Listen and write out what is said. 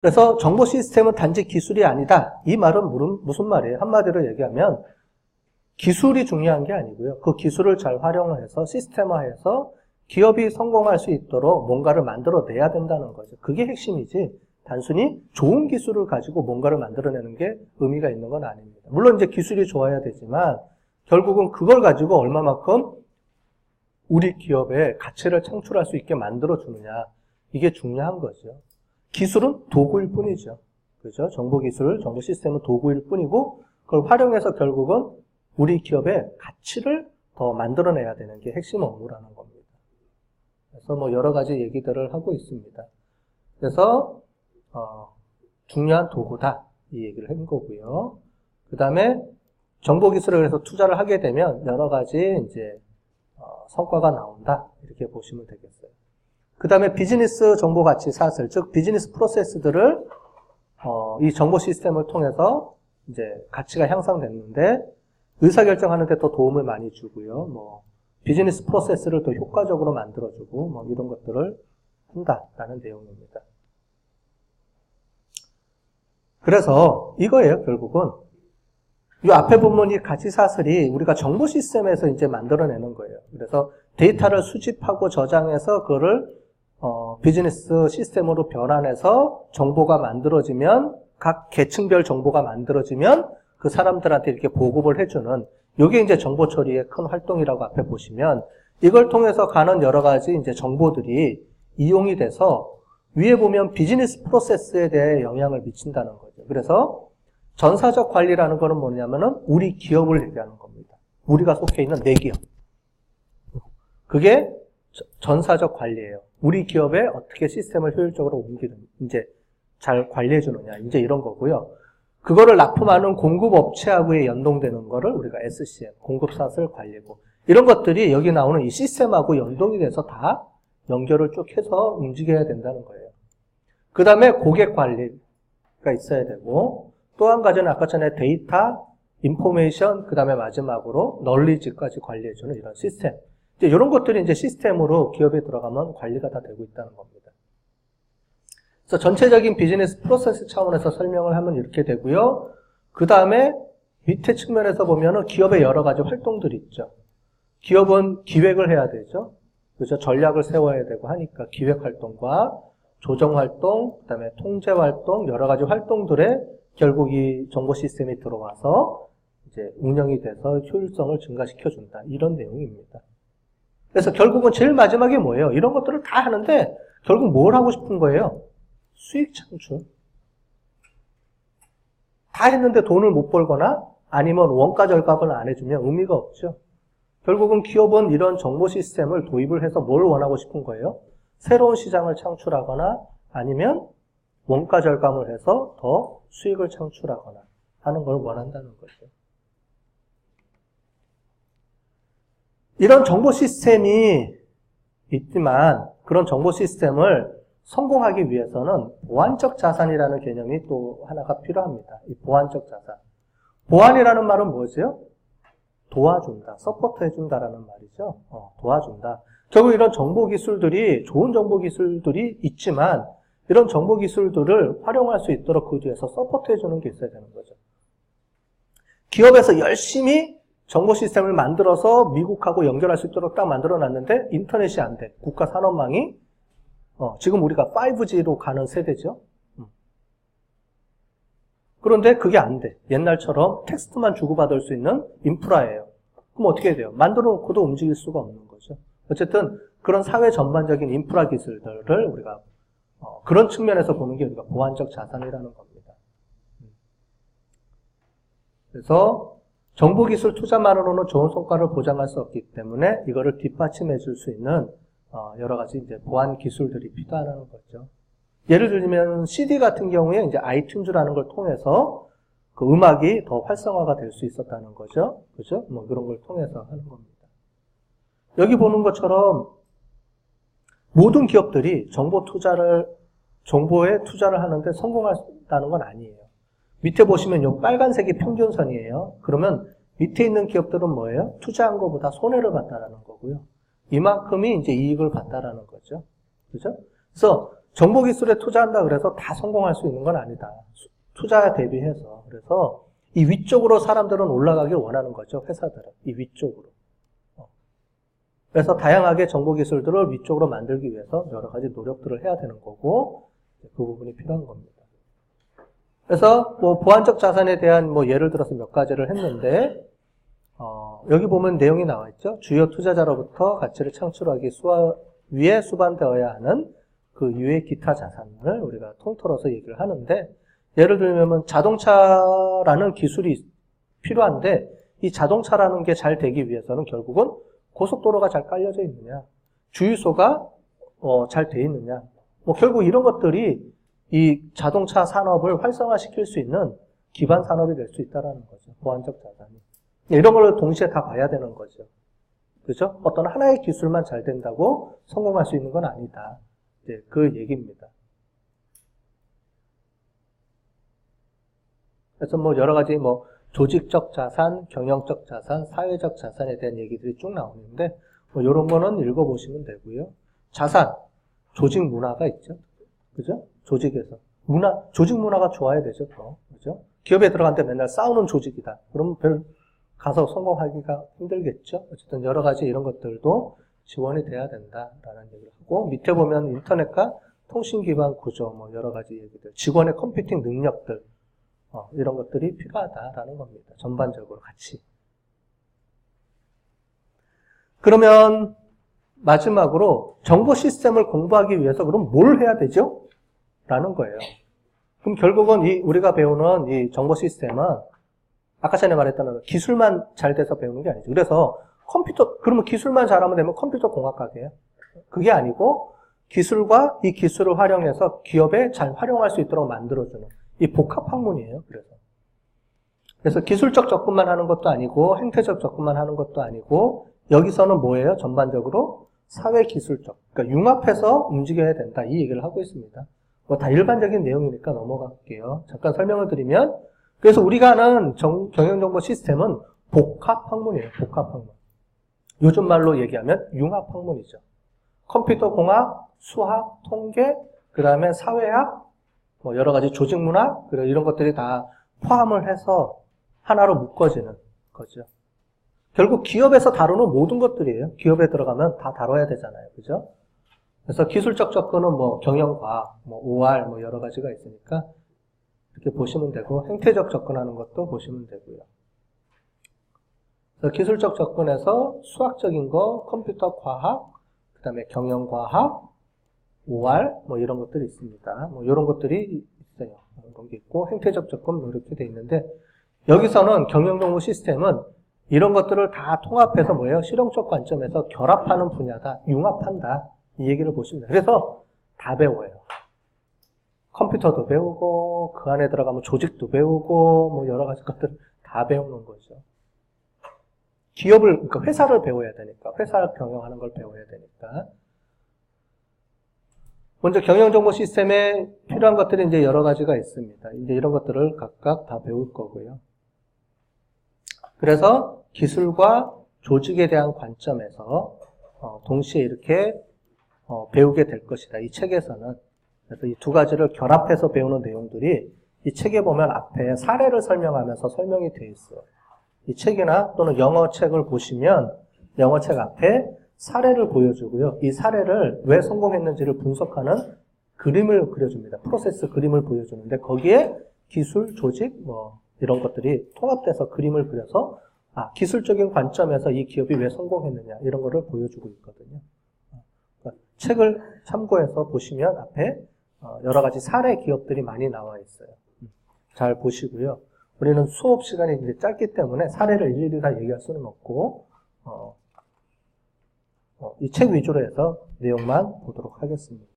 그래서 정보 시스템은 단지 기술이 아니다. 이 말은 무슨 말이에요? 한마디로 얘기하면 기술이 중요한 게 아니고요. 그 기술을 잘 활용해서 시스템화해서 기업이 성공할 수 있도록 뭔가를 만들어내야 된다는 거죠. 그게 핵심이지 단순히 좋은 기술을 가지고 뭔가를 만들어내는 게 의미가 있는 건 아닙니다. 물론 이제 기술이 좋아야 되지만 결국은 그걸 가지고 얼마만큼 우리 기업에 가치를 창출할 수 있게 만들어주느냐, 이게 중요한 거죠. 기술은 도구일 뿐이죠. 그죠? 정보기술, 정보 시스템은 도구일 뿐이고 그걸 활용해서 결국은 우리 기업의 가치를 더 만들어내야 되는 게 핵심 업무라는 겁니다. 그래서 뭐 여러 가지 얘기들을 하고 있습니다. 그래서 중요한 도구다 이 얘기를 한 거고요. 그 다음에 정보기술에 그래서 투자를 하게 되면 여러 가지 이제 성과가 나온다 이렇게 보시면 되겠어요. 그 다음에 비즈니스 정보 가치 사슬, 즉 비즈니스 프로세스들을 이 정보 시스템을 통해서 이제 가치가 향상됐는데 의사결정하는 데 더 도움을 많이 주고요. 뭐 비즈니스 프로세스를 더 효과적으로 만들어주고 뭐 이런 것들을 한다라는 내용입니다. 그래서 이거예요, 결국은. 이 앞에 보면 이 가치 사슬이 우리가 정보 시스템에서 이제 만들어내는 거예요. 그래서 데이터를 수집하고 저장해서 그거를 비즈니스 시스템으로 변환해서 정보가 만들어지면 각 계층별 정보가 만들어지면 그 사람들한테 이렇게 보급을 해주는 이게 이제 정보 처리의 큰 활동이라고 앞에 보시면 이걸 통해서 가는 여러 가지 이제 정보들이 이용이 돼서 위에 보면 비즈니스 프로세스에 대해 영향을 미친다는 거죠. 그래서 전사적 관리라는 거는 뭐냐면은 우리 기업을 얘기하는 겁니다. 우리가 속해 있는 내 기업. 그게 전사적 관리예요. 우리 기업에 어떻게 시스템을 효율적으로 옮기는, 이제 잘 관리해 주느냐, 이제 이런 거고요. 그거를 납품하는 공급업체하고의 연동되는 거를 우리가 SCM, 공급사슬 관리고, 이런 것들이 여기 나오는 이 시스템하고 연동이 돼서 다 연결을 쭉 해서 움직여야 된다는 거예요. 그 다음에 고객 관리가 있어야 되고, 또 한 가지는 아까 전에 데이터, 인포메이션, 그 다음에 마지막으로 널리지까지 관리해주는 이런 시스템. 이제 이런 것들이 이제 시스템으로 기업에 들어가면 관리가 다 되고 있다는 겁니다. 그래서 전체적인 비즈니스 프로세스 차원에서 설명을 하면 이렇게 되고요. 그 다음에 밑에 측면에서 보면은 기업의 여러 가지 활동들이 있죠. 기업은 기획을 해야 되죠. 그래서 전략을 세워야 되고 하니까 기획 활동과 조정 활동, 그 다음에 통제 활동, 여러 가지 활동들에 결국 이 정보 시스템이 들어와서 이제 운영이 돼서 효율성을 증가시켜준다. 이런 내용입니다. 그래서 결국은 제일 마지막에 뭐예요? 이런 것들을 다 하는데 결국 뭘 하고 싶은 거예요? 수익 창출. 다 했는데 돈을 못 벌거나 아니면 원가 절감을 안 해주면 의미가 없죠. 결국은 기업은 이런 정보 시스템을 도입을 해서 뭘 원하고 싶은 거예요? 새로운 시장을 창출하거나 아니면 원가 절감을 해서 더 수익을 창출하거나 하는 걸 원한다는 거죠. 이런 정보 시스템이 있지만 그런 정보 시스템을 성공하기 위해서는 보안적 자산이라는 개념이 또 하나가 필요합니다. 이 보안적 자산. 보안이라는 말은 뭐죠? 도와준다, 서포트 해준다라는 말이죠. 도와준다. 결국 이런 정보 기술들이, 좋은 정보 기술들이 있지만 이런 정보 기술들을 활용할 수 있도록 그 뒤에서 서포트 해주는 게 있어야 되는 거죠. 기업에서 열심히 정보 시스템을 만들어서 미국하고 연결할 수 있도록 딱 만들어놨는데 인터넷이 안 돼. 국가 산업망이 지금 우리가 5G로 가는 세대죠. 그런데 그게 안 돼. 옛날처럼 텍스트만 주고받을 수 있는 인프라예요. 그럼 어떻게 돼요? 만들어 놓고도 움직일 수가 없는 거죠. 어쨌든 그런 사회 전반적인 인프라 기술들을 우리가 그런 측면에서 보는 게 우리가 보안적 자산이라는 겁니다. 그래서 정보기술 투자만으로는 좋은 성과를 보장할 수 없기 때문에 이거를 뒷받침해 줄 수 있는 여러 가지 이제 보안 기술들이 필요하다는 거죠. 예를 들면 CD 같은 경우에 이제 아이튠즈라는 걸 통해서 그 음악이 더 활성화가 될 수 있었다는 거죠. 그죠? 뭐 그런 걸 통해서 하는 겁니다. 여기 보는 것처럼 모든 기업들이 정보에 투자를 하는데 성공한다는 건 아니에요. 밑에 보시면 요 빨간색이 평균선이에요. 그러면 밑에 있는 기업들은 뭐예요? 투자한 것보다 손해를 봤다라는 거고요. 이만큼이 이제 이익을 봤다라는 거죠. 그죠? 그래서 정보기술에 투자한다 그래서 다 성공할 수 있는 건 아니다. 투자 대비해서. 그래서 이 위쪽으로 사람들은 올라가길 원하는 거죠. 회사들은. 이 위쪽으로. 그래서 다양하게 정보기술들을 위쪽으로 만들기 위해서 여러 가지 노력들을 해야 되는 거고, 그 부분이 필요한 겁니다. 그래서 뭐 보안적 자산에 대한 뭐 예를 들어서 몇 가지를 했는데, 여기 보면 내용이 나와 있죠. 주요 투자자로부터 가치를 창출하기 위해 수반되어야 하는 그 이외의 기타 자산을 우리가 통틀어서 얘기를 하는데, 예를 들면 자동차라는 기술이 필요한데, 이 자동차라는 게 잘 되기 위해서는 결국은 고속도로가 잘 깔려져 있느냐, 주유소가 잘 돼 있느냐, 뭐 결국 이런 것들이 이 자동차 산업을 활성화시킬 수 있는 기반 산업이 될 수 있다는 거죠. 보안적 자산이. 이런 걸 동시에 다 봐야 되는 거죠. 그죠? 어떤 하나의 기술만 잘 된다고 성공할 수 있는 건 아니다. 이제 그 얘기입니다. 그래서 뭐 여러 가지 뭐 조직적 자산, 경영적 자산, 사회적 자산에 대한 얘기들이 쭉 나오는데, 뭐 이런 거는 읽어보시면 되고요. 자산, 조직 문화가 있죠. 그죠? 조직에서. 조직 문화가 좋아야 되죠, 더. 그죠? 기업에 들어갔는데 맨날 싸우는 조직이다. 그러면 가서 성공하기가 힘들겠죠? 어쨌든 여러 가지 이런 것들도 지원이 돼야 된다라는 얘기를 하고, 밑에 보면 인터넷과 통신 기반 구조, 뭐 여러 가지 얘기들, 직원의 컴퓨팅 능력들, 이런 것들이 필요하다라는 겁니다. 전반적으로 같이. 그러면 마지막으로 정보 시스템을 공부하기 위해서 그럼 뭘 해야 되죠? 라는 거예요. 그럼 결국은 우리가 배우는 이 정보 시스템은 아까 전에 말했던 기술만 잘 돼서 배우는 게 아니죠. 그래서 그러면 기술만 잘하면 되면 컴퓨터 공학과예요. 그게 아니고 기술과 이 기술을 활용해서 기업에 잘 활용할 수 있도록 만들어주는 이 복합학문이에요. 그래서 기술적 접근만 하는 것도 아니고 행태적 접근만 하는 것도 아니고 여기서는 뭐예요? 전반적으로 사회기술적, 그러니까 융합해서 움직여야 된다 이 얘기를 하고 있습니다. 뭐 다 일반적인 내용이니까 넘어갈게요. 잠깐 설명을 드리면, 그래서 우리가 하는 경영정보 시스템은 복합학문이에요. 복합학문. 요즘 말로 얘기하면 융합학문이죠. 컴퓨터 공학, 수학, 통계, 그 다음에 사회학, 뭐 여러 가지 조직문화, 이런 것들이 다 포함을 해서 하나로 묶어지는 거죠. 결국 기업에서 다루는 모든 것들이에요. 기업에 들어가면 다 다뤄야 되잖아요. 그죠? 그래서 기술적 접근은 뭐 경영과학, 뭐 OR, 뭐 여러 가지가 있으니까 이렇게 보시면 되고, 행태적 접근하는 것도 보시면 되고요. 그래서 기술적 접근에서 수학적인 거, 컴퓨터 과학, 그 다음에 경영과학, OR, 뭐 이런 것들이 있습니다. 뭐 이런 것들이 있어요. 이런 게 있고, 행태적 접근 뭐 이렇게 돼 있는데, 여기서는 경영정보 시스템은 이런 것들을 다 통합해서 뭐예요? 실용적 관점에서 결합하는 분야다, 융합한다. 이 얘기를 보시면 돼요. 그래서 다 배워요. 컴퓨터도 배우고, 그 안에 들어가면 조직도 배우고, 뭐 여러 가지 것들 다 배우는 거죠. 그러니까 회사를 배워야 되니까, 회사 경영하는 걸 배워야 되니까. 먼저 경영정보 시스템에 필요한 것들이 이제 여러 가지가 있습니다. 이제 이런 것들을 각각 다 배울 거고요. 그래서 기술과 조직에 대한 관점에서 동시에 이렇게 배우게 될 것이다. 이 책에서는. 그래서 이 두 가지를 결합해서 배우는 내용들이 이 책에 보면 앞에 사례를 설명하면서 설명이 되어 있어요. 이 책이나 또는 영어 책을 보시면 영어 책 앞에 사례를 보여주고요. 이 사례를 왜 성공했는지를 분석하는 그림을 그려줍니다. 프로세스 그림을 보여주는데 거기에 기술, 조직, 뭐 이런 것들이 통합돼서 그림을 그려서 기술적인 관점에서 이 기업이 왜 성공했느냐 이런 거를 보여주고 있거든요. 그러니까 책을 참고해서 보시면 앞에 여러 가지 사례 기업들이 많이 나와 있어요. 잘 보시고요. 우리는 수업 시간이 이제 짧기 때문에 사례를 일일이 다 얘기할 수는 없고 이 책 위주로 해서 내용만 보도록 하겠습니다.